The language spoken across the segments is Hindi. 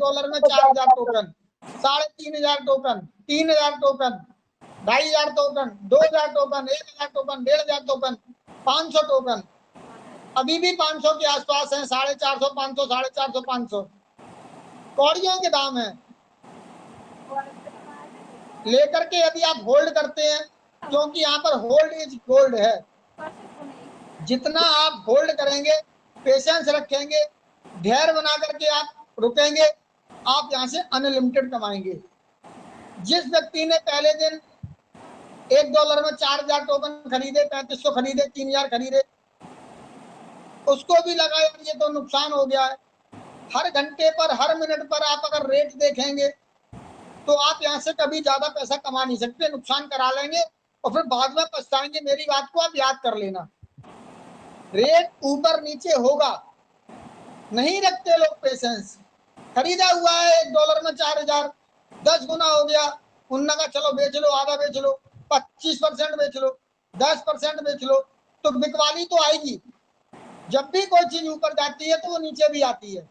डॉलर में 4000 token, 3500 token, 3000 token, 2500 token, 2000 token, 1000 token, 1500 token, 500 token, अभी भी 500 के आसपास है, 450, 500, 450, 500 कौड़ियों के दाम है। लेकर के यदि आप होल्ड करते हैं, क्योंकि यहाँ पर होल्ड इज गोल्ड है, जितना आप होल्ड करेंगे, पेशेंस रखेंगे, धैर्य बना करके आप रुकेंगे, आप यहाँ से अनलिमिटेड कमाएंगे। जिस व्यक्ति ने पहले दिन $1 में 4000 टोकन खरीदे, 3500 खरीदे, 3000 खरीदे, उसको भी लगा यार ये तो नुकसान हो गया है। हर घंटे पर, हर मिनट पर आप अगर रेट देखेंगे तो आप यहाँ से कभी ज्यादा पैसा कमा नहीं सकते, नुकसान करा लेंगे और फिर बाद में पछताएंगे। मेरी बात को आप याद कर लेना, रेट ऊपर नीचे होगा, नहीं रखते लोग पेशेंस। खरीदा हुआ है $1 में 4000, 10 गुना हो गया, उन्होंने कहा चलो बेच लो, आधा बेच लो, 25% बेच लो, 10% बेच लो, तो बिकवाली तो आएगी। जब भी कोई चीज ऊपर जाती है तो वो नीचे भी आती है,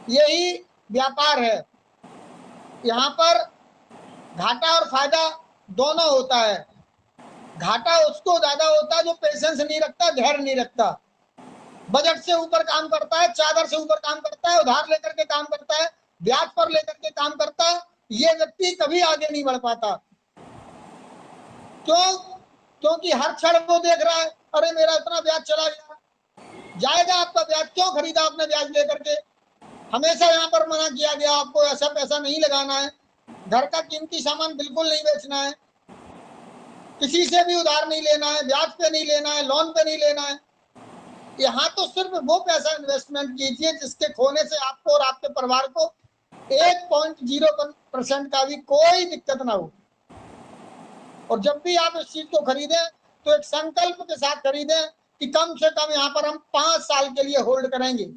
यही व्यापार है। यहाँ पर घाटा और फायदा दोनों होता है। घाटा उसको ज्यादा होता है जो पेशेंस नहीं रखता, धैर्य नहीं रखता, बजट से ऊपर काम करता है, चादर से ऊपर काम करता है, उधार लेकर के काम करता है, ब्याज पर लेकर के काम करता है, ये व्यक्ति कभी आगे नहीं बढ़ पाता। क्यों? क्योंकि हर क्षण वो देख रहा है, अरे मेरा इतना ब्याज चला गया, जाएगा आपका ब्याज, क्यों खरीदा आपने ब्याज लेकर के? हमेशा यहाँ पर मना किया गया आपको ऐसा पैसा नहीं लगाना है, घर का कीमती सामान बिल्कुल नहीं बेचना है, किसी से भी उधार नहीं लेना है, ब्याज पे नहीं लेना है, लोन पे नहीं लेना है। यहाँ तो सिर्फ वो पैसा इन्वेस्टमेंट कीजिए जिसके खोने से आपको और आपके परिवार को 1.0% का भी कोई दिक्कत ना हो। और जब भी आप इस चीज को खरीदें तो एक संकल्प के साथ खरीदें कि कम से कम यहाँ पर हम 5 साल के लिए होल्ड करेंगे।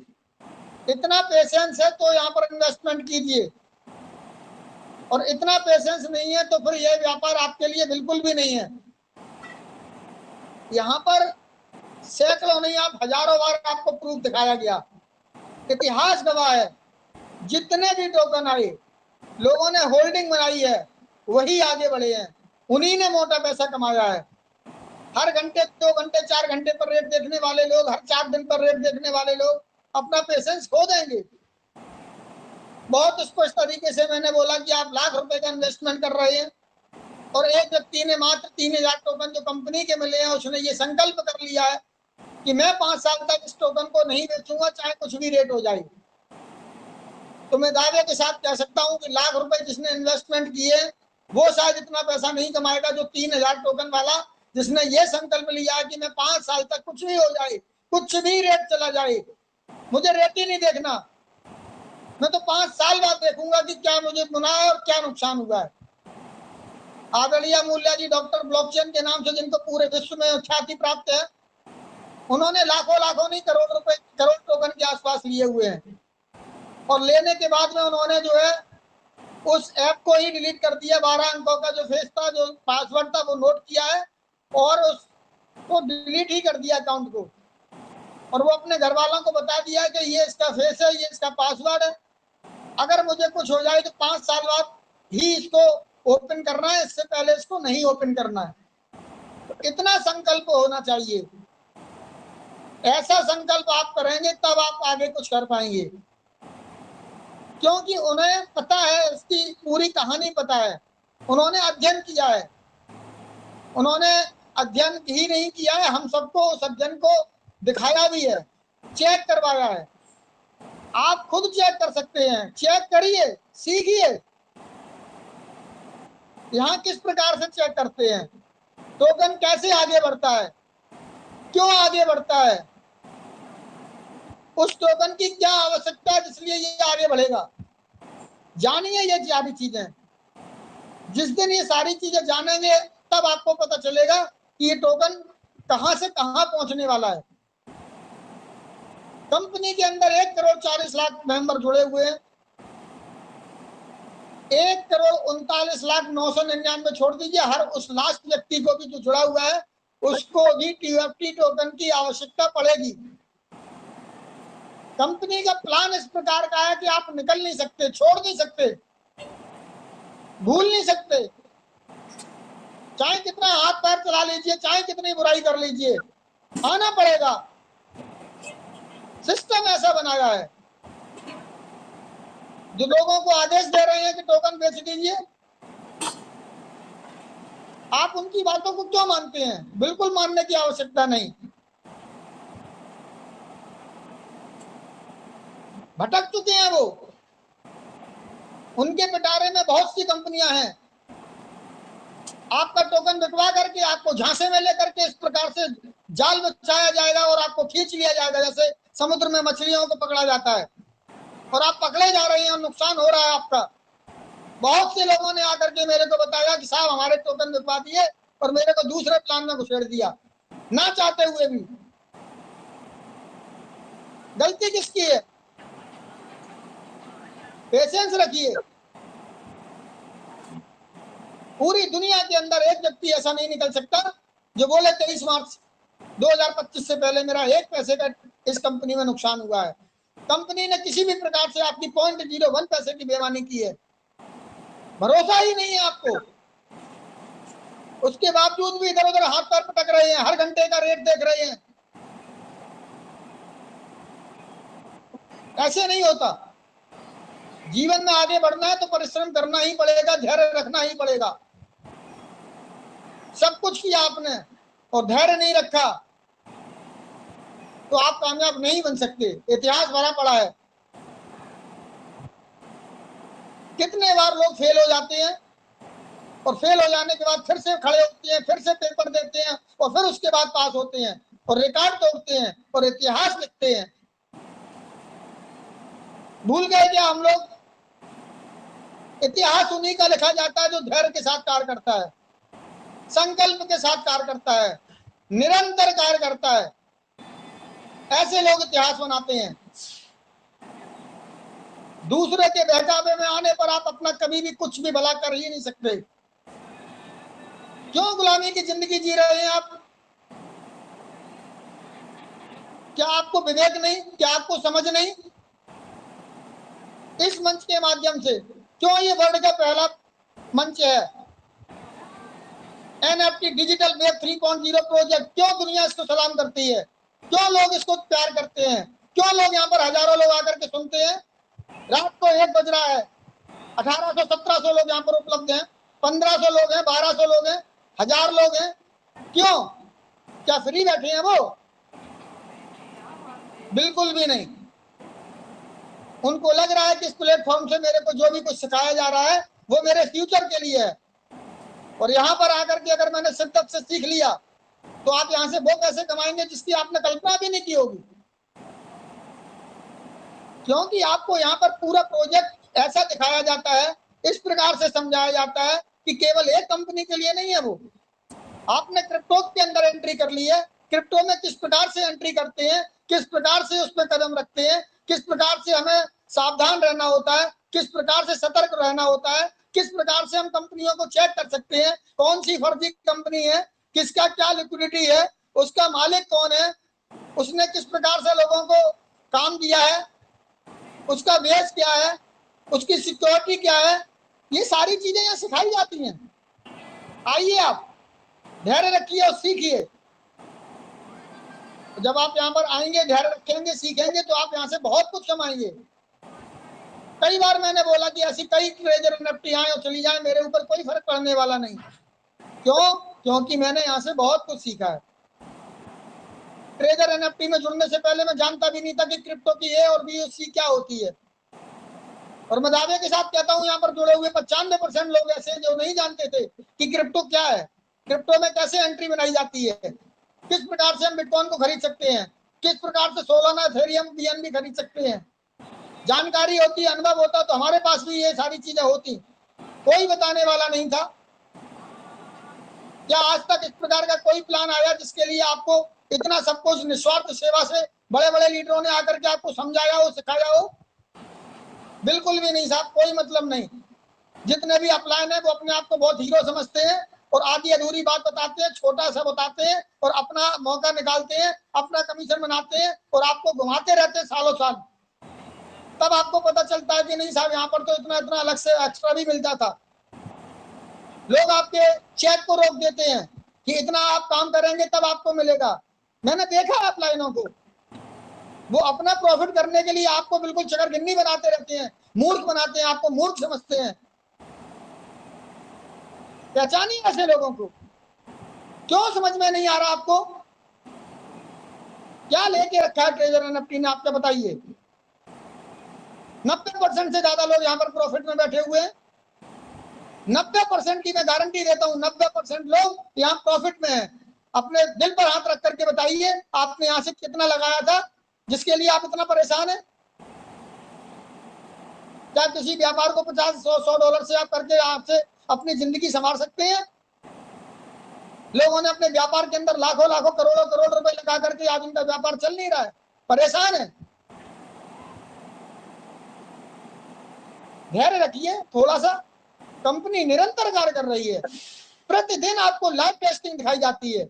इतना पेशेंस है तो यहाँ पर इन्वेस्टमेंट कीजिए, और इतना पेशेंस नहीं है तो फिर यह व्यापार आपके लिए बिल्कुल भी नहीं है। यहाँ पर सैकड़ों नहीं, आप हजारों बार आपको प्रूफ दिखाया गया, इतिहास गवाह है, जितने भी टोकन आए लोगों ने होल्डिंग बनाई है वही आगे बढ़े हैं, उन्हीं ने मोटा पैसा कमाया है। हर घंटे 2 घंटे 4 घंटे पर रेट देखने वाले लोग, हर 4 दिन पर रेट देखने वाले लोग अपना पेशेंस खो देंगे। बहुत स्पष्ट तरीके से मैंने बोला कि आप लाख रुपए का इन्वेस्टमेंट कर रहे हैं और एक व्यक्ति ने मात्र 3000 टोकन जो कंपनी के मिले हैं, उसने ये संकल्प कर लिया है कि मैं 5 साल तक इस टोकन को नहीं बेचूंगा, चाहे कुछ भी रेट हो जाए। तो मैं दावे के साथ कह सकता हूं कि लाख रुपए जिसने इन्वेस्टमेंट किए वो शायद इतना पैसा नहीं कमाएगा जो 3000 टोकन वाला, जिसने ये संकल्प लिया कि मैं 5 साल तक कुछ भी हो जाए, कुछ भी रेट चला जाए, मुझे रेट ही नहीं देखना, मैं तो 5 साल बाद देखूंगा कि क्या मुझे मुनाफा और क्या नुकसान हुआ है। आदरणीय मूल्या जी डॉक्टर ब्लॉकचेन के नाम से जिनको पूरे विश्व में ख्याति प्राप्त है, उन्होंने लाखों नहीं करोड़ रुपए, करोड़ टोकन के आसपास लिए हुए हैं, और लेने के बाद में उन्होंने जो है उस ऐप को ही डिलीट कर दिया। 12 अंकों का जो फेस था, जो पासवर्ड था, वो नोट किया है और उसको डिलीट ही कर दिया अकाउंट को, और वो अपने घर वालों को बता दिया कि ये इसका फेस है, ये इसका पासवर्ड है, अगर मुझे कुछ हो जाए तो 5 साल बाद ही इसको ओपन करना है, इससे पहले इसको नहीं ओपन करना है। तो इतना संकल्प होना चाहिए, ऐसा संकल्प आप करेंगे तब आप आगे कुछ कर पाएंगे, क्योंकि उन्हें पता है, इसकी पूरी कहानी पता है, उन्होंने अध्ययन किया है, उन्होंने अध्ययन ही नहीं किया है, हम सबको उस अध्ययन को दिखाया भी है, चेक करवाया है। आप खुद चेक कर सकते हैं, चेक करिए, सीखिए। यहाँ किस प्रकार से चेक करते हैं, टोकन कैसे आगे बढ़ता है, क्यों आगे बढ़ता है, उस टोकन की क्या आवश्यकता है जिसलिए ये आगे बढ़ेगा, जानिए ये सारी चीजें। जिस दिन ये सारी चीजें जानेंगे तब आपको पता चलेगा कि ये टोकन कहां से कहां पहुंचने वाला है। कंपनी के अंदर 1,40,00,000 मेंबर जुड़े हुए हैं, 1,39,999 छोड़ दीजिए, हर उस लास्ट व्यक्ति को भी जो जुड़ा हुआ है उसको भी TFT टोकन की आवश्यकता पड़ेगी। कंपनी का प्लान इस प्रकार का है कि आप निकल नहीं सकते, छोड़ नहीं सकते, भूल नहीं सकते। चाहे कितना हाथ पैर चला लीजिए, चाहे कितनी बुराई कर लीजिए, आना पड़ेगा। सिस्टम ऐसा बनाया है। जो लोगों को आदेश दे रहे हैं कि टोकन बेच दीजिए, आप उनकी बातों को क्यों मानते हैं? बिल्कुल मानने की आवश्यकता नहीं। भटक चुके हैं वो। उनके पिटारे में बहुत सी कंपनियां हैं। आपका टोकन बिकवा करके आपको झांसे में लेकर के इस प्रकार से जाल बिछाया जाएगा और आपको खींच लिया जाएगा, जैसे समुद्र में मछलियों को पकड़ा जाता है, और आप पकड़े जा रहे हैं और नुकसान हो रहा है आपका। बहुत से लोगों ने आकर के मेरे को बताया कि साहब हमारे टोकन बिकवा दिए और मेरे को दूसरे प्लान में घुसेड़ दिया, ना चाहते हुए भी। गलती किसकी है? पेशेंस रखिए। पूरी दुनिया के अंदर एक व्यक्ति ऐसा नहीं निकल सकता जो बोले 23 मार्च 2025 से पहले मेरा 1 पैसे का इस कंपनी में नुकसान हुआ है। कंपनी ने किसी भी प्रकार से आपकी 0.01 पैसे की बेईमानी की है, भरोसा ही नहीं है आपको। उसके बावजूद भी इधर उधर हाथ पैर पटक रहे हैं, हर घंटे का रेट देख रहे हैं। ऐसे नहीं होता। जीवन में आगे बढ़ना है तो परिश्रम करना ही पड़ेगा, धैर्य रखना ही पड़ेगा। सब कुछ किया आपने और धैर्य नहीं रखा तो आप कामयाब नहीं बन सकते। इतिहास भरा पड़ा है। कितने बार लोग फेल हो जाते हैं और फेल हो जाने के बाद फिर से खड़े होते हैं, फिर से पेपर देते हैं और फिर उसके बाद पास होते हैं और रिकॉर्ड तोड़ते हैं और इतिहास लिखते हैं। भूल गए क्या हम लोग? इतिहास उन्हीं का लिखा जाता है जो धैर्य के साथ कार्य करता है, संकल्प के साथ कार्य करता है, निरंतर कार्य करता है। ऐसे लोग इतिहास बनाते हैं। दूसरे के बहकावे में आने पर आप अपना कभी भी कुछ भी भला कर ही नहीं सकते। क्यों गुलामी की जिंदगी जी रहे हैं आप? क्या आपको विवेक नहीं? क्या आपको समझ नहीं? इस मंच के माध्यम से, क्यों ये वर्ल्ड का पहला मंच है NFT डिजिटल वेब 3.0 प्रोजेक्ट, क्यों दुनिया इसको सलाम करती है? क्यों लोग इसको प्यार करते हैं? क्यों लोग यहाँ पर हजारों लोग आकर के सुनते हैं? रात को 1 बज रहा है, 1800-1700 लोग यहाँ पर उपलब्ध हैं, 1500 लोग हैं, 1200 लोग हैं, 1000 लोग हैं। क्यों? क्या फ्री बैठे हैं वो? बिल्कुल भी नहीं। उनको लग रहा है कि इस प्लेटफॉर्म से मेरे को जो भी कुछ सिखाया जा रहा है वो मेरे फ्यूचर के लिए है, और यहाँ पर आकर के अगर मैंने शिद्दत से सीख लिया तो आप यहाँ से वो पैसे कमाएंगे जिसकी आपने कल्पना भी नहीं की होगी। क्योंकि आपको यहाँ पर पूरा प्रोजेक्ट ऐसा दिखाया जाता है, इस प्रकार से समझाया जाता है कि केवल एक कंपनी के लिए नहीं है वो। आपने क्रिप्टो के अंदर एंट्री कर ली है, क्रिप्टो में किस प्रकार से एंट्री करते हैं, किस प्रकार से उस पर कदम रखते हैं, किस प्रकार से हमें सावधान रहना होता है, किस प्रकार से सतर्क रहना होता है, किस प्रकार से हम कंपनियों को चेक कर सकते हैं कौन सी फर्जी कंपनी है, किसका क्या लिक्विडिटी है, उसका मालिक कौन है, उसने किस प्रकार से लोगों को काम दिया है, उसका बेस क्या है, उसकी सिक्योरिटी क्या है, ये सारी चीजें यहाँ सिखाई जाती हैं। आइए आप धैर्य रखिए और सीखिए। जब आप यहाँ पर आएंगे, धैर्य रखेंगे, सीखेंगे तो आप यहाँ से बहुत कुछ कमाएंगे। कई बार मैंने बोला कि ऐसी कई ट्रेजर NFT आए और चली जाए, मेरे ऊपर कोई फर्क पड़ने वाला नहीं। क्यों? क्योंकि मैंने यहाँ से बहुत कुछ सीखा है। ट्रेजर NFT में जुड़ने से पहले मैं जानता भी नहीं था कि क्रिप्टो की A और B और C क्या होती है, और मैं दावे के साथ कहता हूँ यहाँ पर जुड़े हुए 95% लोग ऐसे जो नहीं जानते थे कि क्रिप्टो क्या है, क्रिप्टो में कैसे एंट्री बनाई जाती है, किस प्रकार से हम बिटकॉइन को खरीद सकते हैं, किस प्रकार से सोलाना, एथेरियम, BNB खरीद सकते हैं। जानकारी होती, अनुभव होता तो हमारे पास भी ये सारी चीजें होती, कोई बताने वाला नहीं था। क्या आज तक इस प्रकार का कोई प्लान आया जिसके लिए आपको इतना सब कुछ निस्वार्थ सेवा से बड़े बड़े लीडरों ने आकर के आपको समझाया हो, सिखाया हो? बिल्कुल भी नहीं साहब, कोई मतलब नहीं। जितने भी अपलाइन है वो अपने आप को बहुत हीरो समझते हैं और आधी अधूरी बात बताते हैं, छोटा सा बताते हैं और अपना मौका निकालते हैं, अपना कमीशन बनाते हैं और आपको घुमाते रहते हैं सालों साल तब आपको पता चलता है कि नहीं साहब यहाँ पर तो इतना इतना अलग से एक्स्ट्रा भी मिलता था। लोग आपके चेक को रोक देते हैं कि इतना आप काम करेंगे तब आपको मिलेगा। मैंने देखा है लाइनों को, वो अपना प्रॉफिट करने के लिए आपको बिल्कुल चकरगिन्नी बनाते रहते हैं, मूर्ख बनाते हैं, आपको मूर्ख समझते हैं। पहचानिए ऐसे लोगों को। क्यों समझ में नहीं आ रहा आपको? क्या लेके रखा है ट्रेजर एनएफटी ने, आपको बताइए। 90% से ज्यादा लोग यहाँ पर प्रॉफिट में बैठे हुए हैं। 90% की मैं गारंटी देता हूँ, 90% लोग यहाँ प्रॉफिट में हैं। अपने दिल पर हाथ रख करके बताइए आपने यहाँ से कितना लगाया था जिसके लिए आप इतना परेशान हैं। क्या किसी व्यापार को 50-100 डॉलर से आप करके आपसे अपनी जिंदगी संवार सकते हैं? लोगों ने अपने व्यापार के अंदर लाखों लाखों करोड़ों करोड़ रुपए लगा करके आज उनका व्यापार चल नहीं रहा है, परेशान है। धैर्य रखिए थोड़ा सा। कंपनी निरंतर कार्य कर रही है, प्रतिदिन आपको लाइव टेस्टिंग दिखाई जाती है।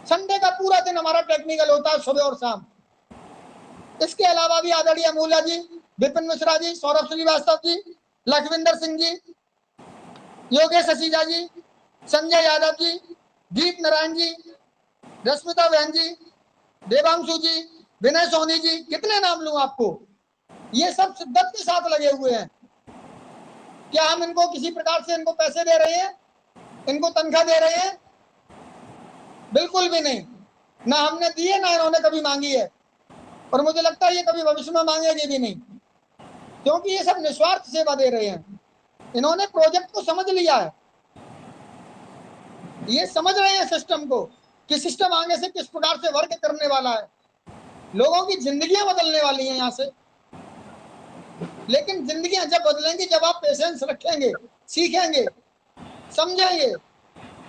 संडे का पूरा दिन हमारा टेक्निकल होता है, सुबह और शाम। इसके अलावा भी आदरणीय अमूल्य जी, विपिन मिश्रा जी, सौरभ श्रीवास्तव जी, लखविंदर सिंह जी, योगेश असीजा जी, संजय यादव जी, दीप नारायण जी, रश्मिता बहन जी, देवांशु जी, विनय सोनी जी, कितने नाम लूं आपको। ये सब शिद्दत के साथ लगे हुए हैं। क्या हम इनको किसी प्रकार से इनको पैसे दे रहे हैं, इनको तनख्वाह दे रहे हैं? बिल्कुल भी नहीं। ना हमने दी है, ना इन्होंने कभी मांगी है, और मुझे लगता है ये कभी भविष्य में मांगेंगे भी नहीं, क्योंकि ये सब निस्वार्थ सेवा दे रहे हैं। इन्होंने प्रोजेक्ट को समझ लिया है, ये समझ रहे हैं सिस्टम को कि सिस्टम आगे से किस प्रकार से वर्क करने वाला है। लोगों की जिंदगियां बदलने वाली हैं यहाँ से। लेकिन जिंदगियां जब बदलेंगी जब आप पेशेंस रखेंगे, सीखेंगे, समझेंगे।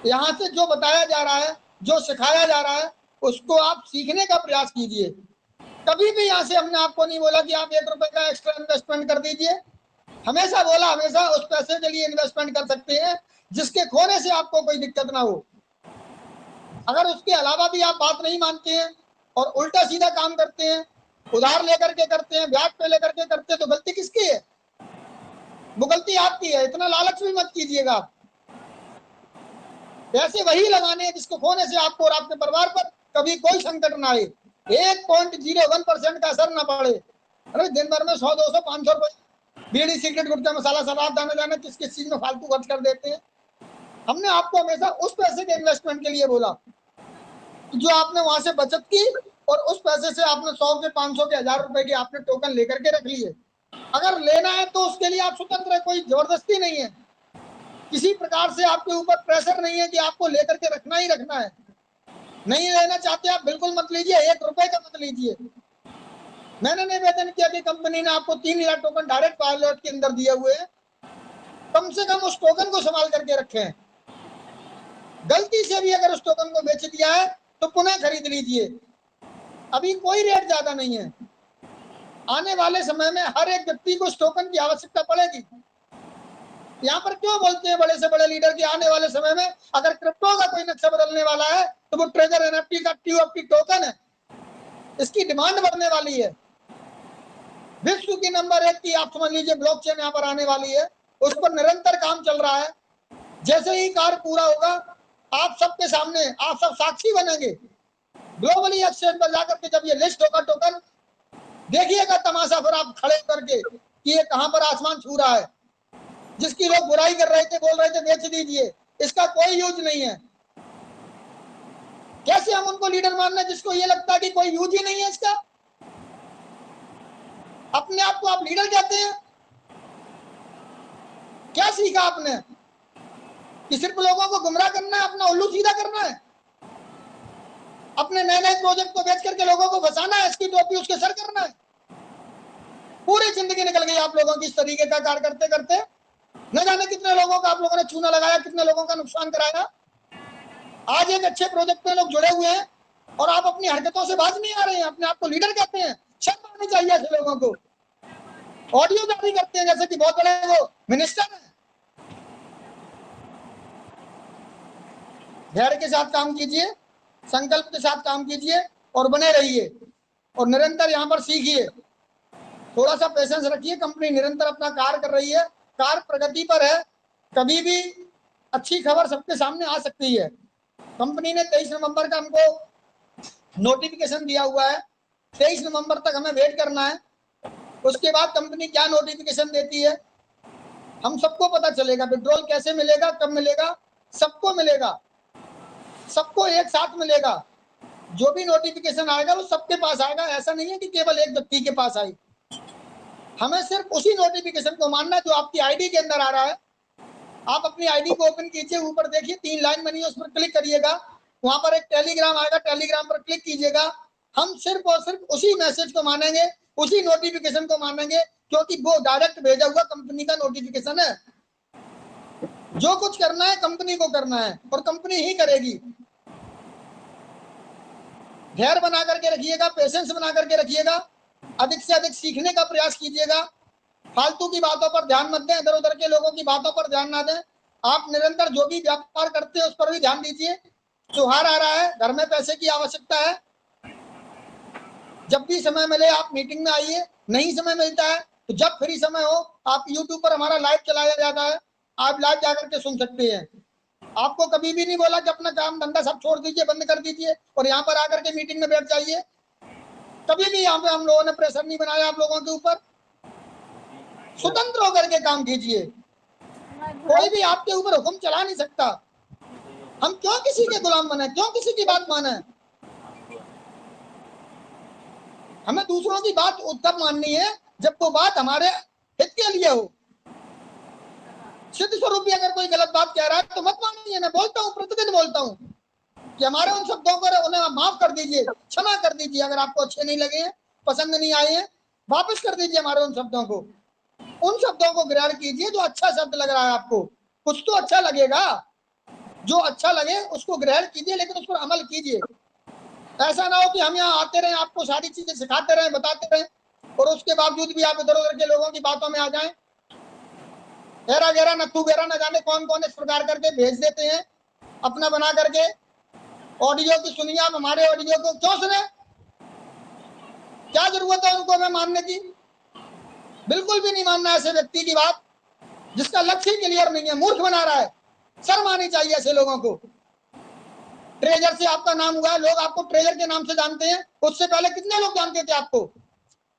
यहाँ से जो बताया जा रहा है, जो सिखाया जा रहा है, उसको आप सीखने का प्रयास कीजिए। कभी भी यहाँ से हमने आपको नहीं बोला कि आप 1 रुपए का एक्स्ट्रा इन्वेस्टमेंट कर दीजिए। हमेशा बोला, हमेशा उस पैसे के लिए इन्वेस्टमेंट कर सकते हैं जिसके खोने से आपको कोई दिक्कत ना हो। अगर उसके अलावा भी आप बात नहीं मानते हैं और उल्टा सीधा काम करते हैं, उधार लेकर के करते हैं, ब्याज पे लेकर के करते हैं, तो गलती किसकी है? वो गलती आपकी है। इतना लालच भी मत कीजिएगा आप। पैसे वही लगाने हैं जिसको खोने से आपको और आपके परिवार पर कभी कोई संकट ना आए, 1.01% का असर ना पड़े। अरे दिन भर में 100-200-500 रुपए बीड़ी सिगरेट गुटखा मसाला शराब दाने जाने किस किस चीज में फालतू खर्च कर देते हैं। हमने आपको हमेशा उस पैसे के इन्वेस्टमेंट के लिए बोला जो आपने वहां से बचत की, और उस पैसे से आपने 100 के 500 के 1000 रुपए के आपने टोकन लेकर के रख लिए। अगर लेना है तो उसके लिए आप स्वतंत्र है, कोई जबरदस्ती नहीं है, किसी प्रकार से आपके ऊपर प्रेशर नहीं है कि आपको लेकर के रखना ही रखना है। नहीं लेना चाहते आप बिल्कुल मत लीजिए, 1 रुपए का मत लीजिए। मैंने निवेदन किया कि कंपनी ने आपको 3,000 टोकन डायरेक्ट वॉलेट के अंदर दिए हुए हैं, कम से कम उस टोकन को संभाल करके रखें। गलती से भी अगर उस टोकन को बेच दिया है तो पुनः खरीद लीजिए, अभी कोई रेट ज्यादा नहीं है। आने वाले समय में हर एक व्यक्ति को उस टोकन की आवश्यकता पड़ेगी। यहाँ पर क्यों बोलते हैं बड़े से बड़े लीडर कि आने वाले समय में अगर क्रिप्टो का कोई नक्शा बदलने वाला है तो वो ट्रेजर एनएफटी का TOFT टोकन है। इसकी डिमांड बढ़ने वाली है। विश्व की नंबर 1 की आप समझ लीजिए ब्लॉकचेन यहाँ पर आने वाली है, उस पर निरंतर काम चल रहा है। जैसे ही कार्य पूरा होगा आप सबके सामने आप सब साक्षी बनेंगे। ग्लोबली एक्सचेंज पर जाकर के जब ये लिस्ट होगा टोकन, देखिएगा तमाशा फिर आप खड़े करके कि ये कहां पर आसमान छू रहा है। जिसकी लोग बुराई कर रहे थे, बोल रहे थे बेच दीजिए, इसका कोई यूज नहीं है। कैसे हम उनको लीडर मानना जिसको ये लगता है कि कोई यूज ही नहीं है इसका? अपने आप को आप लीडर कहते हैं? क्या सीखा आपने कि सिर्फ लोगों को गुमराह करना है, अपना उल्लू सीधा करना है, अपने नए नए प्रोजेक्ट को बेच करके लोगों को फंसाना है, इसकी टोपी उसके सर करना है? पूरी जिंदगी निकल गई आप लोगों की इस तरीके का कार्य करते करते। न जाने कितने लोगों का आप लोगों ने चूना लगाया, कितने लोगों का नुकसान कराया। आज एक अच्छे प्रोजेक्ट में लोग जुड़े हुए हैं और आप अपनी हरकतों से बाज नहीं आ रहे हैं, अपने आप को लीडर कहते हैं। शर्म आनी चाहिए ऐसे लोगों को। ऑडियो जारी करते हैं जैसे कि बहुत बड़े वो मिनिस्टर हैं। धैर्य के साथ काम कीजिए, संकल्प के साथ काम कीजिए और बने रहिए और निरंतर यहाँ पर सीखिए। थोड़ा सा पेशेंस रखिए, कंपनी निरंतर अपना कार्य कर रही है, कार्य प्रगति पर है, कभी भी अच्छी खबर सबके सामने आ सकती है। कंपनी ने 23 नवंबर का हमको नोटिफिकेशन दिया हुआ है, 23 नवंबर तक हमें वेट करना है। उसके बाद कंपनी क्या नोटिफिकेशन देती है हम सबको पता चलेगा। विड्रॉल कैसे मिलेगा, कब मिलेगा, सबको मिलेगा, सबको एक साथ मिलेगा। जो भी नोटिफिकेशन आएगा वो सबके पास आएगा, ऐसा नहीं है कि केवल एक व्यक्ति के पास आई। हमें सिर्फ उसी नोटिफिकेशन को मानना है जो आपकी आईडी के अंदर आ रहा है। आप अपनी आईडी को ओपन कीजिए, ऊपर देखिए 3 लाइन बनी है, उस पर क्लिक करिएगा, वहां पर एक टेलीग्राम आएगा, टेलीग्राम पर क्लिक कीजिएगा। हम सिर्फ और सिर्फ उसी मैसेज को मानेंगे, उसी नोटिफिकेशन को मानेंगे, क्योंकि वो डायरेक्ट भेजा हुआ कंपनी का नोटिफिकेशन है। जो कुछ करना है कंपनी को करना है और कंपनी ही करेगी। धैर्य बना करके रखिएगा, पेशेंस बना करके रखिएगा, अधिक से अधिक सीखने का प्रयास कीजिएगा। फालतू की बातों पर ध्यान मत दें, इधर उधर के लोगों की बातों पर ध्यान ना दें। आप निरंतर जो भी व्यापार करते हैं उस पर भी ध्यान दीजिए। त्योहार आ रहा है, घर में पैसे की आवश्यकता है, जब भी समय मिले आप मीटिंग में आइए। नहीं समय मिलता है तो जब फ्री समय हो आप यूट्यूब पर हमारा लाइव चलाया जाता है, आप लाइव जाकर के सुन सकते हैं। आपको कभी भी नहीं बोला कि अपना काम धंधा सब छोड़ दीजिए, बंद कर दीजिए और यहाँ पर आकर के मीटिंग में बैठ जाइए। कभी भी यहाँ पे हम लोगों ने प्रेशर नहीं बनाया आप लोगों के ऊपर। स्वतंत्र होकर के काम कीजिए, कोई भी आपके ऊपर हुक्म चला नहीं सकता। हम क्यों किसी के गुलाम बने, क्यों किसी की बात माने। हमें दूसरों की बात तब माननी है जब वो बात हमारे हित के लिए हो। सिद्ध स्वरूपी अगर कोई गलत बात कह रहा है तो मत मानिए। मैं बोलता हूँ, प्रतिदिन बोलता हूँ कि हमारे उन शब्दों को उन्हें माफ कर दीजिए, क्षमा कर दीजिए। अगर आपको अच्छे नहीं लगे हैं, पसंद नहीं आए हैं, वापस कर दीजिए हमारे उन शब्दों को। उन शब्दों को ग्रहण कीजिए जो अच्छा शब्द लग रहा है आपको। कुछ तो अच्छा लगेगा, जो अच्छा लगे उसको ग्रहण कीजिए, लेकिन उस पर अमल कीजिए। ऐसा ना हो कि हम यहाँ आते रहे, आपको सारी चीजें सिखाते रहे, बताते रहे और उसके बावजूद भी आप इधर उधर के लोगों की बातों में आ जाएं। एरा गेरा नत्थू गेरा न जाने कौन कौन इस प्रकार करके भेज देते हैं अपना बना करके। ऑडियो की सुनिए आप, हमारे ऑडियो को क्यों सुने, क्या जरूरत है उनको हमें मानने की। बिल्कुल भी नहीं मानना ऐसे व्यक्ति की बात जिसका लक्ष्य ही क्लियर नहीं है, मूर्ख बना रहा है। शर्म आनी चाहिए ऐसे लोगों को। ट्रेजर से आपका नाम हुआ है, लोग आपको ट्रेजर के नाम से जानते हैं, उससे पहले कितने लोग जानते थे आपको,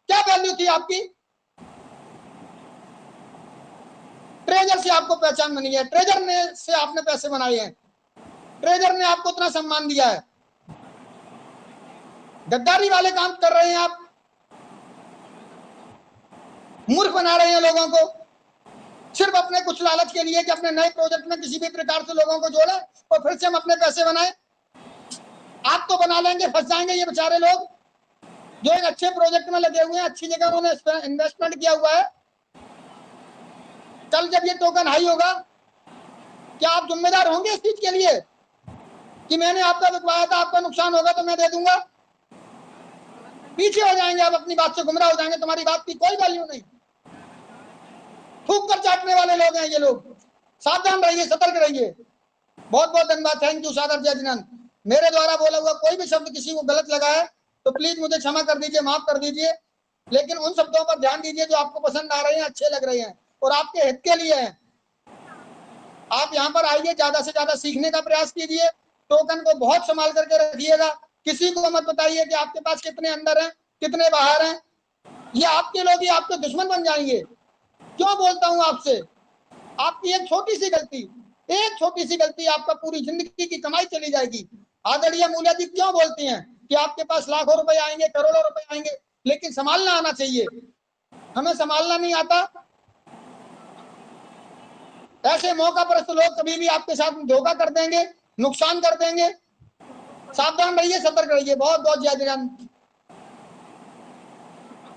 क्या वैल्यू थी आपकी। ट्रेजर से आपको पहचान बनी है, ट्रेजर ने से आपने पैसे बनाए हैं, ट्रेजर ने आपको इतना सम्मान दिया है। गद्दारी वाले काम कर रहे हैं आप, मूर्ख बना रहे हैं लोगों को, सिर्फ अपने कुछ लालच के लिए कि अपने नए प्रोजेक्ट में किसी भी प्रकार से लोगों को जोड़े और फिर से हम अपने पैसे बनाए। आप तो बना लेंगे, फंस जाएंगे ये बेचारे लोग जो एक अच्छे प्रोजेक्ट में लगे हुए हैं, अच्छी जगह उन्होंने इन्वेस्टमेंट किया हुआ है। कल जब ये टोकन हाई होगा, क्या आप जिम्मेदार होंगे इस चीज के लिए कि मैंने आपका बिकवाया था, आपका नुकसान होगा तो मैं दे दूंगा। पीछे हो जाएंगे आप, अपनी बात से गुमराह हो जाएंगे, तुम्हारी बात की कोई वैल्यू नहीं। थूक कर चाटने वाले लोग हैं ये लोग, सावधान रहिए, सतर्क रहिए। बहुत बहुत धन्यवाद, थैंक यू सादर जय जिनंद। मेरे द्वारा बोला हुआ कोई भी शब्द किसी को गलत लगा है तो प्लीज मुझे क्षमा कर दीजिए, माफ कर दीजिए, लेकिन उन शब्दों पर ध्यान दीजिए जो आपको पसंद आ रहे हैं, अच्छे लग रहे हैं और आपके हित के लिए हैं। आप यहाँ पर आइए, ज्यादा से ज्यादा सीखने का प्रयास कीजिए, टोकन को बहुत संभाल करके रखिएगा, किसी को मत बताइए कि आपके पास कितने अंदर हैं कितने बाहर हैं। ये आपके लोग ही आपके दुश्मन बन जाएंगे। क्यों बोलता हूं आपसे, आपकी एक छोटी सी गलती आपका पूरी जिंदगी की कमाई चली जाएगी। आदरणीय मूल्य जी क्यों बोलते हैं कि आपके पास लाखों रुपए आएंगे, करोड़ों रुपए आएंगे, लेकिन संभालना आना चाहिए। हमें संभालना नहीं आता। ऐसे मौका पर लोग कभी भी आपके साथ धोखा कर देंगे, नुकसान कर देंगे। सावधान रहिए, सतर्क रहिए। बहुत बहुत जय Jagan,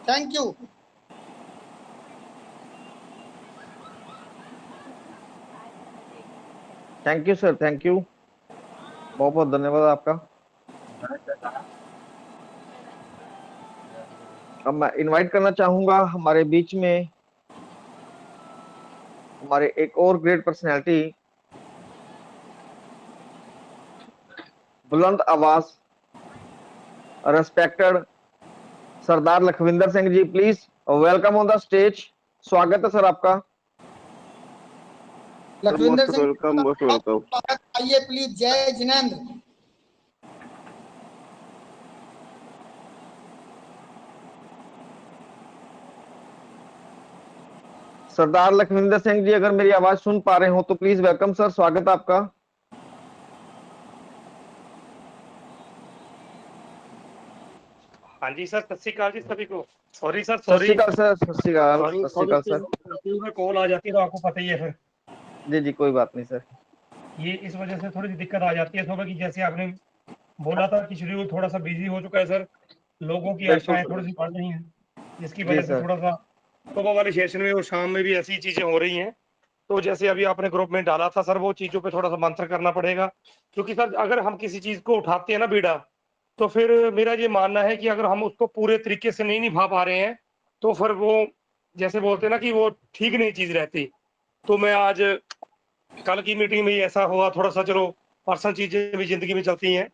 thank you. Thank you sir, thank you, बहुत बहुत धन्यवाद आपका। अब मैं इनवाइट करना चाहूंगा हमारे बीच में हमारे एक और ग्रेट पर्सनैलिटी, बुलंद आवाज, respected Sardar Lakhwinder Singh ji, please welcome on the stage. स्वागत है सर आपका। Lakhwinder Singh welcome, most welcome. आइए प्लीज। जय जिनेंद्र। सरदार लखविंदर सिंह जी, अगर मेरी आवाज सुन पा रहे हो तो प्लीज वेलकम सर, स्वागत है आपका। हाँ जी सर, सत श्री अकाल जी सभी को। सॉरी सर, सत श्री सॉरी अकाल सर, सत श्री अकाल, सॉरी, सत श्री अकाल सर। में कॉल आ जाती है तो आपको पता ही है सर, जी जी, कोई बात नहीं सर। ये इस वजह से थोड़ी सी दिक्कत आ जाती है सुबह की। जैसे आपने बोला था कि शेड्यूल थोड़ा सा बिजी हो चुका है सर, लोगों की बिल्कुल आशाएं सर। थोड़ी सी बढ़ रही हैं, जिसकी जी वजह से सर। थोड़ा सा सुबह वाले सेशन में और शाम में भी ऐसी चीजें हो रही हैं। तो जैसे अभी आपने ग्रुप में डाला था सर, वो चीजों पे थोड़ा सा मंथन करना पड़ेगा, क्योंकि सर अगर हम किसी चीज को उठाते हैं ना बीड़ा, तो फिर मेरा ये मानना है कि अगर हम उसको पूरे तरीके से नहीं निभा पा रहे हैं तो फिर वो, जैसे बोलते हैं ना कि वो ठीक नहीं चीज रहती। तो मैं आज कल की मीटिंग में ही ऐसा हुआ थोड़ा सा, चलो पर्सनल चीजें भी जिंदगी में चलती हैं,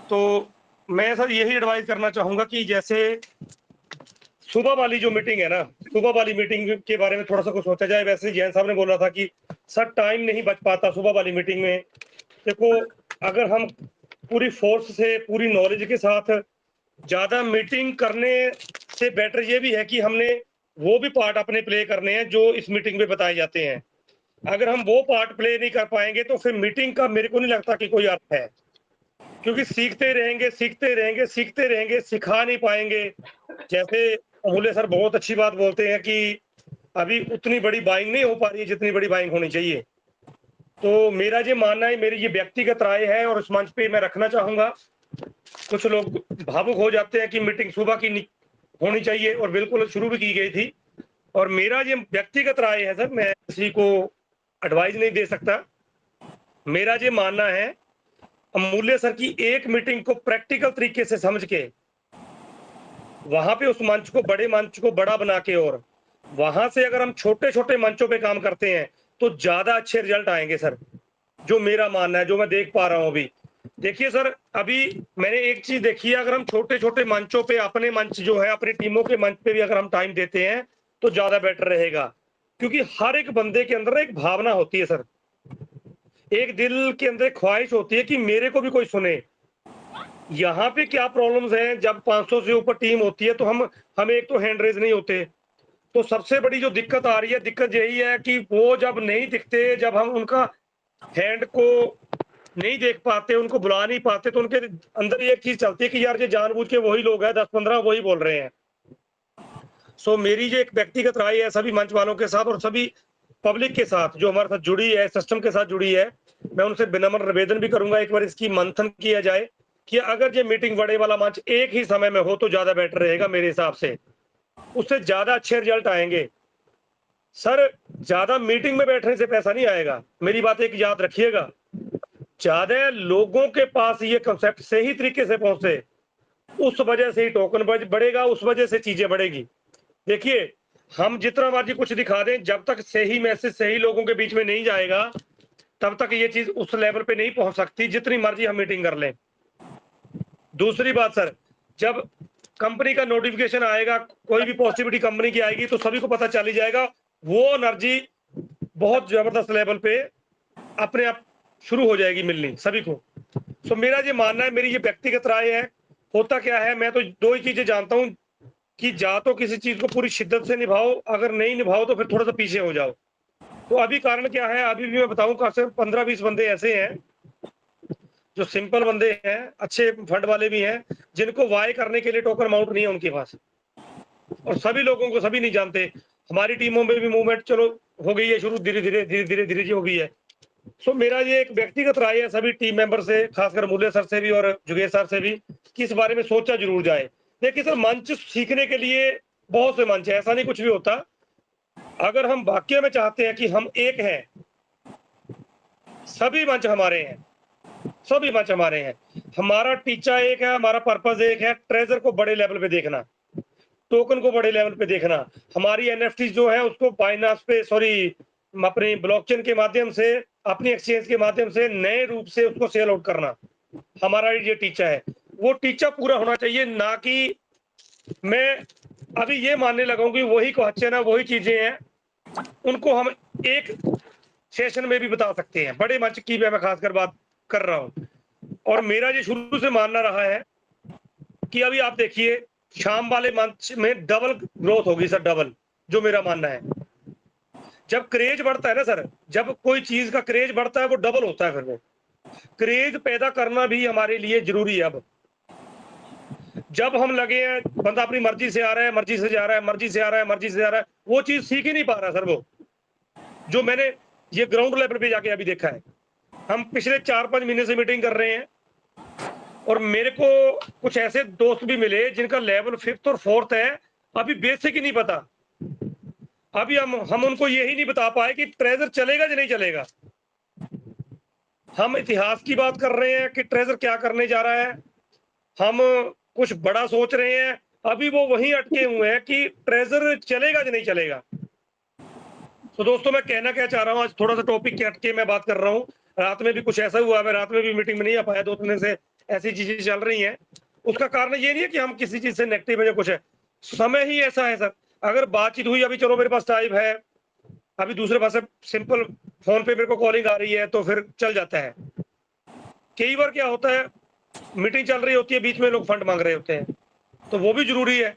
तो मैं सर यही एडवाइस करना चाहूंगा कि जैसे सुबह वाली जो मीटिंग है ना, सुबह वाली मीटिंग के बारे में थोड़ा सा कुछ सोचा जाए। वैसे जैन साहब ने बोला था कि सर टाइम नहीं बच पाता सुबह वाली मीटिंग में। देखो, अगर हम पूरी फोर्स से, पूरी नॉलेज के साथ ज्यादा मीटिंग करने से बेटर ये भी है कि हमने वो भी पार्ट अपने प्ले करने हैं जो इस मीटिंग में बताए जाते हैं। अगर हम वो पार्ट प्ले नहीं कर पाएंगे तो फिर मीटिंग का मेरे को नहीं लगता कि कोई अर्थ है, क्योंकि सीखते रहेंगे, सीखते रहेंगे, सीखते रहेंगे, सिखा नहीं पाएंगे। जैसे अमूल्य सर बहुत अच्छी बात बोलते हैं कि अभी उतनी बड़ी बाइंग नहीं हो पा रही है जितनी बड़ी बाइंग होनी चाहिए। तो मेरा ये मानना है, मेरी ये व्यक्तिगत राय है और उस मंच पे मैं रखना चाहूंगा। कुछ लोग भावुक हो जाते हैं कि मीटिंग सुबह की होनी चाहिए, और बिल्कुल शुरू भी की गई थी। और मेरा ये व्यक्तिगत राय है सर, मैं किसी को एडवाइस नहीं दे सकता। मेरा ये मानना है, अमूल्य सर की एक मीटिंग को प्रैक्टिकल तरीके से समझ के वहां पे उस मंच को, बड़े मंच को बड़ा बना के, और वहां से अगर हम छोटे छोटे मंचों पे काम करते हैं तो ज्यादा अच्छे रिजल्ट आएंगे सर, जो मेरा मानना है, जो मैं देख पा रहा हूं अभी। देखिए सर, अभी मैंने एक चीज देखी है, अगर हम छोटे छोटे मंचों पे, अपने मंच जो है, अपनी टीमों के मंच पे भी अगर हम टाइम देते हैं तो ज्यादा बेटर रहेगा। क्योंकि हर एक बंदे के अंदर एक भावना होती है सर, एक दिल के अंदर एक ख्वाहिश होती है कि मेरे को भी कोई सुने। यहाँ पे क्या प्रॉब्लम्स हैं, जब 500 से ऊपर टीम होती है तो हम एक तो हैंड रेज नहीं होते। तो सबसे बड़ी जो दिक्कत आ रही है, दिक्कत यही है कि वो जब नहीं दिखते, जब हम उनका हैंड को नहीं देख पाते, उनको बुला नहीं पाते, तो उनके अंदर एक चीज चलती है कि यार ये जानबूझ के वही लोग हैं, 10-15 वही बोल रहे हैं। सो मेरी ये एक व्यक्तिगत राय है सभी मंच वालों के साथ और सभी पब्लिक के साथ जो हमारे साथ जुड़ी है, सिस्टम के साथ जुड़ी है, मैं उनसे विनम्र निवेदन भी करूंगा, एक बार इसकी मंथन किया जाए कि अगर ये मीटिंग बड़े वाला मंच एक ही समय में हो तो ज्यादा बेटर रहेगा मेरे हिसाब से, उससे ज्यादा अच्छे रिजल्ट आएंगे। सर ज्यादा मीटिंग में बैठने से पैसा नहीं आएगा, मेरी बात एक याद रखिएगा। ज्यादा लोगों के पास ये कंसेप्ट सही तरीके से पहुंचे, उस वजह से ही टोकन बढ़ेगा, उस वजह से चीजें बढ़ेगी। देखिए, हम जितना मर्जी कुछ दिखा दें, जब तक सही मैसेज सही लोगों के बीच में नहीं जाएगा तब तक ये चीज उस लेवल पे नहीं पहुंच सकती, जितनी मर्जी हम मीटिंग कर लें। दूसरी बात सर, जब कंपनी का नोटिफिकेशन आएगा, कोई भी पॉजिटिविटी कंपनी की आएगी तो सभी को पता चल ही जाएगा, वो एनर्जी बहुत जबरदस्त लेवल पे अपने आप शुरू हो जाएगी मिलनी सभी को। तो मेरा ये मानना है, मेरी ये व्यक्तिगत राय है। होता क्या है, मैं तो दो ही चीजें जानता हूँ कि जा तो किसी चीज को पूरी शिद्दत से निभाओ, अगर नहीं निभाओ तो फिर थोड़ा सा पीछे हो जाओ। तो अभी कारण क्या है, अभी भी मैं बताऊं, खास 15-20 बंदे ऐसे हैं जो सिंपल बंदे हैं, अच्छे फंड वाले भी हैं, जिनको वाई करने के लिए टोकन अमाउंट नहीं है उनके पास, और सभी लोगों को सभी नहीं जानते। हमारी टीमों में भी मूवमेंट चलो हो गई है शुरू, धीरे धीरे धीरे धीरे धीरे जी हो गई है। सो मेरा ये एक व्यक्तिगत राय है सभी टीम मेंबर से, खासकर मूल्य सर से भी और जुगेश सर से भी, कि इस बारे में सोचा जरूर जाए। देखिए सर, मंच सीखने के लिए बहुत से मंच है, ऐसा नहीं कुछ भी होता। अगर हम वाकई में चाहते हैं कि हम एक हैं, सभी मंच हमारे हैं, सभी मंच हमारे हैं, हमारा टीचा एक है, हमारा पर्पस एक है, ट्रेजर को बड़े लेवल पे देखना, टोकन को बड़े लेवल पे देखना, हमारी एनएफटी जो है उसको बाइनांस पे, सॉरी अपनी ब्लॉकचेन के माध्यम से, अपनी एक्सचेंज के माध्यम से नए रूप से उसको सेल आउट करना, हमारा ये टीचा है। वो टीचा पूरा होना चाहिए, ना कि मैं अभी ये मानने लगा हूं कि वही क्वेश्चन है, वही चीजें हैं, उनको हम एक सेशन में भी बता सकते हैं। बड़े मंच की मैं खासकर बात कर रहा हूं। और मेरा ये शुरू से मानना रहा है कि अभी आप देखिए शाम वाले मंच में डबल ग्रोथ होगी सर, डबल, जो मेरा मानना है। जब क्रेज बढ़ता है ना सर, जब कोई चीज का क्रेज बढ़ता है वो डबल होता है। फिर वो क्रेज पैदा करना भी हमारे लिए जरूरी है। अब जब हम लगे हैं बंदा अपनी मर्जी से आ रहा है, मर्जी से जा रहा है, मर्जी से आ रहा है, मर्जी से जा रहा है, वो चीज सीख ही नहीं पा रहा सर। वो जो मैंने ये ग्राउंड लेवल पे जाके अभी देखा है, हम पिछले 4-5 महीने से मीटिंग कर रहे हैं और मेरे को कुछ ऐसे दोस्त भी मिले जिनका लेवल 5th और 4th है, अभी बेसिक ही नहीं पता। अभी हम उनको यही नहीं बता पाए कि ट्रेजर चलेगा या नहीं चलेगा। हम इतिहास की बात कर रहे हैं कि ट्रेजर क्या करने जा रहा है, हम कुछ बड़ा सोच रहे हैं, अभी वो वहीं अटके हुए हैं कि ट्रेजर चलेगा या नहीं चलेगा। तो दोस्तों मैं कहना क्या चाह रहा हूँ, आज थोड़ा सा टॉपिक के हटके मैं बात कर रहा हूँ। रात में भी कुछ ऐसा हुआ, मैं रात में भी मीटिंग में नहीं आ पाया, 2 दिन से ऐसी चीजें चल रही हैं। उसका कारण ये नहीं है कि हम किसी चीज से नेगेटिव है, कुछ है, समय ही ऐसा है सर। अगर बातचीत हुई, अभी चलो मेरे पास टाइम है, अभी दूसरे पास सिंपल फोन पे मेरे को कॉलिंग आ रही है तो फिर चल जाता है। कई बार क्या होता है, मीटिंग चल रही होती है, बीच में लोग फंड मांग रहे होते हैं, तो वो भी जरूरी है।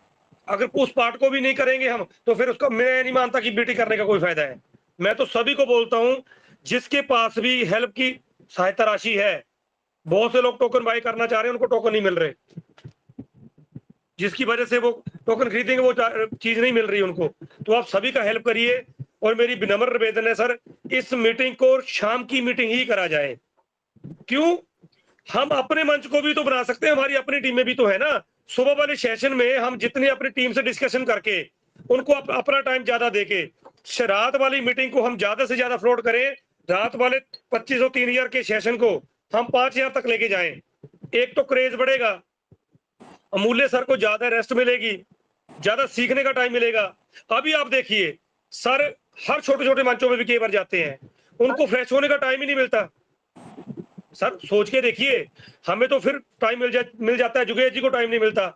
अगर उस पार्ट को भी नहीं करेंगे हम, तो फिर उसका मैं नहीं मानता कि मीटिंग करने का कोई फायदा है। मैं तो सभी को बोलता हूं, जिसके पास भी हेल्प की सहायता राशि है, बहुत से लोग टोकन बाय करना चाह रहे हैं, उनको टोकन नहीं मिल रहे, जिसकी वजह से वो टोकन खरीदेंगे वो चीज नहीं मिल रही उनको। तो आप सभी का हेल्प करिए। और मेरी विनम्र निवेदन है सर, इस मीटिंग को शाम की मीटिंग ही करा जाए। क्यों? हम अपने मंच को भी तो बना सकते हैं, हमारी अपनी टीम में भी तो है ना। सुबह वाले सेशन में हम जितनी अपनी टीम से डिस्कशन करके उनको अपना टाइम ज्यादा देके, रात वाली मीटिंग को हम ज्यादा से ज्यादा फ्लोट करें। रात वाले 2500 3000 के सेशन को हम 5000 तक लेके जाएं। एक तो क्रेज बढ़ेगा, अमूल्य सर को ज्यादा रेस्ट मिलेगी, ज्यादा सीखने का टाइम मिलेगा। अभी आप देखिए सर, हर छोटे छोटे मंचों में भी कई बार जाते हैं, उनको फ्रेश होने का टाइम ही नहीं मिलता। सर सोच के देखिए, हमें तो फिर टाइम मिल जाता है, जुगेश जी को टाइम नहीं मिलता,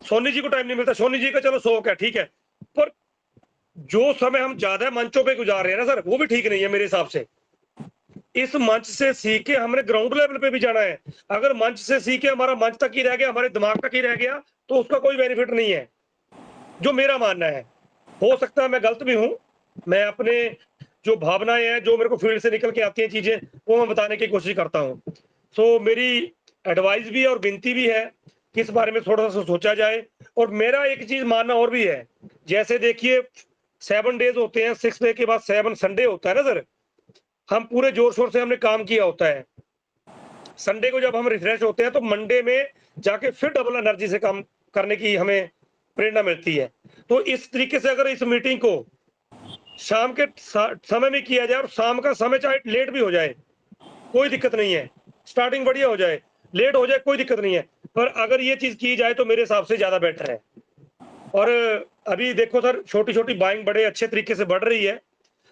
सोनी जी को टाइम नहीं मिलता। सोनी जी का चलो शौक है, ठीक है, पर जो समय हम ज्यादा मंचों पे गुजार रहे हैं ना सर, वो भी ठीक नहीं है मेरे हिसाब से। इस मंच से सीख के हमने ग्राउंड लेवल पे भी जाना है। अगर मंच से सीख के हमारा मंच तक ही रह गया, हमारे दिमाग तक ही रह गया, तो उसका कोई बेनिफिट नहीं है, जो मेरा मानना है। हो सकता है मैं गलत भी हूं, मैं अपने जो भावनाएं हैं, जो मेरे को फील्ड से निकल के आती हैं चीजें, वो मैं बताने की कोशिश करता हूं। सो मेरी एडवाइस भी है और विनती भी है कि इस बारे में थोड़ा सा सोचा जाए। और मेरा एक चीज मानना और भी है, जैसे देखिए 7 डेज होते हैं, 6 डे के बाद 7 संडे होता है ना सर, हम पूरे जोर शोर से हमने काम किया होता है। संडे को जब हम रिफ्रेश होते हैं तो मंडे में जाके फिर डबल एनर्जी से काम करने की हमें प्रेरणा मिलती है। तो इस तरीके से अगर इस मीटिंग को शाम के समय में किया जाए, और शाम का समय चाहे लेट भी हो जाए कोई दिक्कत नहीं है, स्टार्टिंग बढ़िया हो जाए, लेट हो जाए कोई दिक्कत नहीं है, पर अगर ये चीज की जाए तो मेरे हिसाब से ज्यादा बेटर है। और अभी देखो सर, छोटी छोटी बाइंग बड़े अच्छे तरीके से बढ़ रही है,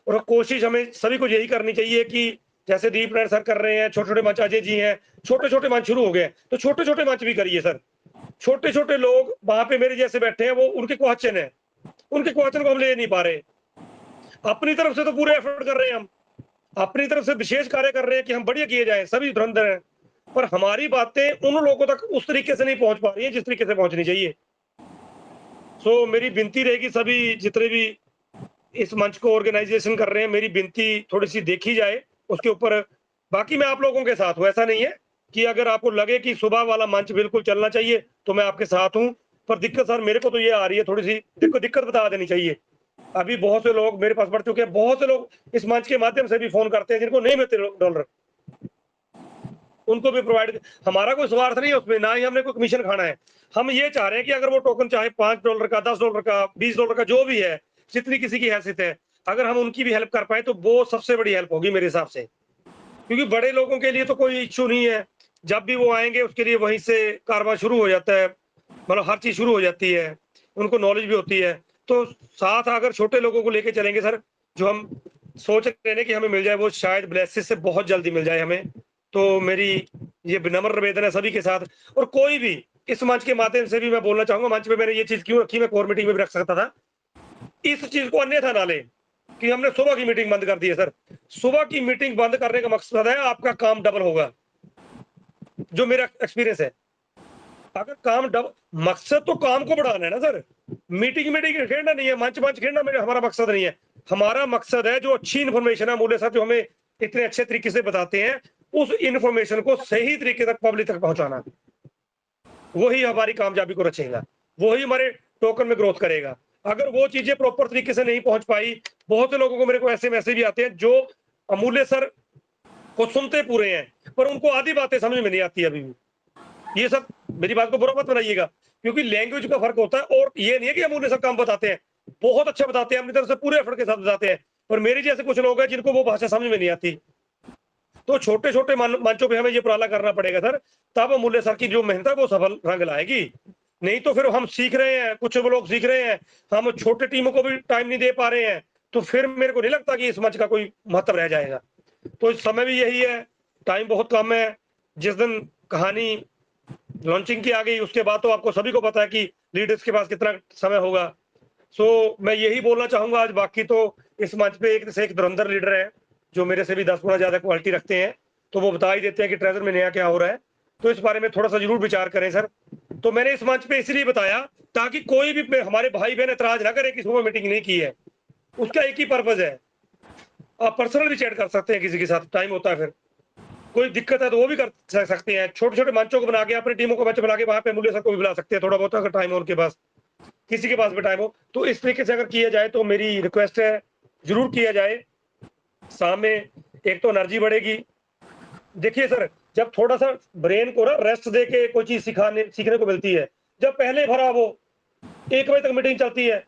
और कोशिश हमें सभी को यही करनी चाहिए कि जैसे दीप नारायण सर कर रहे हैं, छोटे छोटे मंच अजय जी हैं, छोटे छोटे मंच शुरू हो गए, तो छोटे छोटे मंच भी करिए सर। छोटे छोटे लोग वहां पे मेरे जैसे बैठे हैं, वो उनके क्वेश्चन है, उनके क्वेश्चन को हम ले नहीं पा रहे। अपनी तरफ से तो पूरे एफर्ट कर रहे हैं, हम अपनी तरफ से विशेष कार्य कर रहे हैं कि हम बढ़िया किए जाए, सभी धुरंधर हैं, पर हमारी बातें उन लोगों तक उस तरीके से नहीं पहुंच पा रही है जिस तरीके से पहुंचनी चाहिए। सो मेरी विनती रहेगी, सभी जितने भी इस मंच को ऑर्गेनाइजेशन कर रहे हैं, मेरी विनती थोड़ी सी देखी जाए उसके ऊपर। बाकी मैं आप लोगों के साथ हूं, ऐसा नहीं है कि अगर आपको लगे कि सुबह वाला मंच बिल्कुल चलना चाहिए तो मैं आपके साथ हूं, पर दिक्कत सर मेरे को तो ये आ रही है, थोड़ी सी दिक्कत बता देनी चाहिए। अभी बहुत से लोग मेरे पास बढ़ चुके हैं, बहुत से लोग इस मंच के माध्यम से भी फोन करते हैं जिनको नहीं मिलते डॉलर, उनको भी प्रोवाइड। हमारा कोई स्वार्थ नहीं है उसमें, ना ही हमने कोई कमीशन खाना है। हम ये चाह रहे हैं कि अगर वो टोकन चाहे $5 का, $10 का, $20 का, जो भी है, जितनी किसी की हैसियत है, अगर हम उनकी भी हेल्प कर पाए तो वो सबसे बड़ी हेल्प होगी मेरे हिसाब से। क्योंकि बड़े लोगों के लिए तो कोई इश्यू नहीं है, जब भी वो आएंगे उसके लिए वहीं से कारोबार शुरू हो जाता है, मतलब हर चीज शुरू हो जाती है, उनको नॉलेज भी होती है। तो साथ अगर छोटे लोगों को लेके चलेंगे सर, जो हम सोच रहे हैं कि हमें मिल जाए, वो शायद ब्लेसिस से बहुत जल्दी मिल जाए हमें। तो मेरी ये विनम्र निवेदन है सभी के साथ। और कोई भी इस मंच के माध्यम से भी मैं बोलना चाहूंगा, मंच पे मैंने ये चीज क्यों रखी, मैं कोर मीटिंग में भी रख सकता था, इस चीज को अन्यथा ना ले कि हमने सुबह की मीटिंग बंद कर दी है। सर, सुबह की मीटिंग बंद करने का मकसद है आपका काम डबल होगा, जो मेरा एक्सपीरियंस है। अगर काम डबल, मकसद तो काम को बढ़ाना है ना सर, मीटिंग खेलना नहीं है, मंच खेलना मेरा हमारा मकसद नहीं है। हमारा मकसद है जो अच्छी इन्फॉर्मेशन है मूल्य साहब जो हमें इतने अच्छे तरीके से बताते हैं, उस इन्फॉर्मेशन को सही तरीके तक पब्लिक तक पहुंचाना, वही हमारी कामयाबी को रचेगा, वही हमारे टोकन में ग्रोथ करेगा। अगर वो चीजें प्रॉपर तरीके से नहीं पहुंच पाई, बहुत से लोगों को मेरे को ऐसे मैसेज भी आते हैं जो अमूल्य सर को सुनते पूरे हैं पर उनको आधी बातें समझ में नहीं आती अभी भी। ये सब मेरी बात को बुरा मत बनाइएगा, क्योंकि लैंग्वेज का फर्क होता है। और ये नहीं है कि अमूल्य सर कम बताते हैं, बहुत अच्छा बताते हैं, अपनी तरफ से पूरे एफर्ट के साथ बताते हैं, और मेरे जैसे कुछ लोग हैं जिनको वो भाषा समझ में नहीं आती। तो छोटे छोटे मंचों पे हमें ये उपराला करना पड़ेगा सर, तब अमूल्य सर की जो मेहनत है वो सफल रंग लाएगी। नहीं तो फिर हम सीख रहे हैं, कुछ लोग सीख रहे हैं, हम छोटे टीमों को भी टाइम नहीं दे पा रहे हैं, तो फिर मेरे को नहीं लगता कि इस मंच का कोई महत्व रह जाएगा। तो इस समय भी यही है, टाइम बहुत कम है। जिस दिन कहानी लॉन्चिंग की आ गई उसके बाद तो आपको सभी को पता है कि लीडर्स के पास कितना समय होगा। सो मैं यही बोलना चाहूंगा आज। बाकी तो इस मंच पे एक से एक धुरंधर लीडर है जो मेरे से भी 10 गुना ज्यादा क्वालिटी रखते हैं, तो वो बता ही देते हैं कि ट्रेजर में नया क्या हो रहा है, तो इस बारे में थोड़ा सा जरूर विचार करें सर। तो मैंने इस मंच पे इसलिए बताया ताकि कोई भी हमारे भाई बहन ऐतराज ना करे कि सुबह मीटिंग नहीं की है। उसका एक ही पर्पज है, आप पर्सनल भी चैट कर सकते हैं किसी के साथ, टाइम होता है, फिर कोई दिक्कत है तो वो भी कर सकते हैं। छोटे छोटे मंचों को बना के अपनी टीमों को मंच बना के वहां पे मूल्य सर को भी बुला सकते हैं, थोड़ा बहुत अगर टाइम हो उनके पास, किसी के पास भी टाइम हो। तो इस तरीके से अगर किया जाए तो मेरी रिक्वेस्ट है जरूर किया जाए। सामने एक तो एनर्जी बढ़ेगी। देखिए सर, जब थोड़ा सा ब्रेन को ना रेस्ट दे के कोई चीज सीखने को मिलती है, जब पहले भरा वो 1 बजे तक मीटिंग चलती है,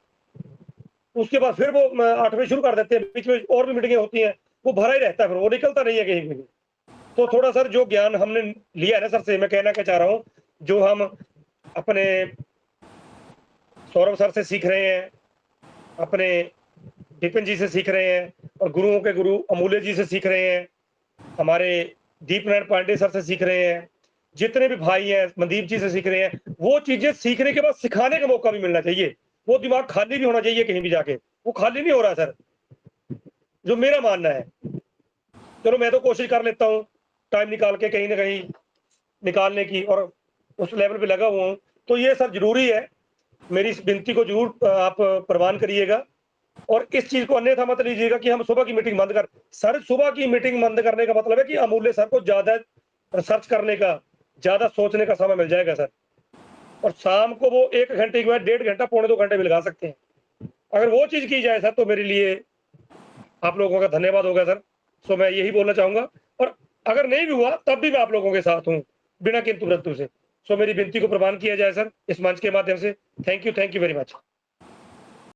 उसके बाद फिर वो 8 बजे शुरू कर देते हैं, बीच में और भी मीटिंगें होती हैं, वो भरा ही रहता है, फिर वो निकलता नहीं है कहीं भी। तो थोड़ा सर जो ज्ञान हमने लिया है ना सर से, मैं कहना क्या चाह रहा हूँ, जो हम अपने सौरभ सर से सीख रहे हैं, अपने विपिन जी से सीख रहे हैं, और गुरुओं के गुरु अमूल्य जी से सीख रहे हैं, हमारे दीप नारायण पांडे सर से सीख रहे हैं, जितने भी भाई हैं मनदीप जी से सीख रहे हैं, वो चीजें सीखने के बाद सिखाने का मौका भी मिलना चाहिए। वो दिमाग खाली भी होना चाहिए कहीं भी जाके, वो खाली नहीं हो रहा सर, जो मेरा मानना है। चलो मैं तो कोशिश कर लेता हूँ टाइम निकाल के कहीं ना कहीं निकालने की, और उस लेवल पे लगा हुआ हूँ। तो ये सर जरूरी है, मेरी इस विनती को जरूर आप प्रवान करिएगा, और इस चीज को अन्यथा मत लीजिएगा कि हम सुबह की मीटिंग बंद कर। सर सुबह की मीटिंग बंद करने का मतलब है कि अमूल्य सर को ज्यादा रिसर्च करने का, ज्यादा सोचने का समय मिल जाएगा सर, और शाम को वो 1 घंटे के बाद 1.5 घंटा, 1.25 घंटे भी लगा सकते हैं। अगर वो चीज की जाए सर तो मेरे लिए आप लोगों का धन्यवाद होगा सर। सो मैं यही बोलना चाहूंगा, और अगर नहीं भी हुआ तब भी मैं आप लोगों के साथ हूँ बिना किंतु परंतु से। सो मेरी विनती को प्रवान किया जाए सर इस मंच के माध्यम से। Thank you very much.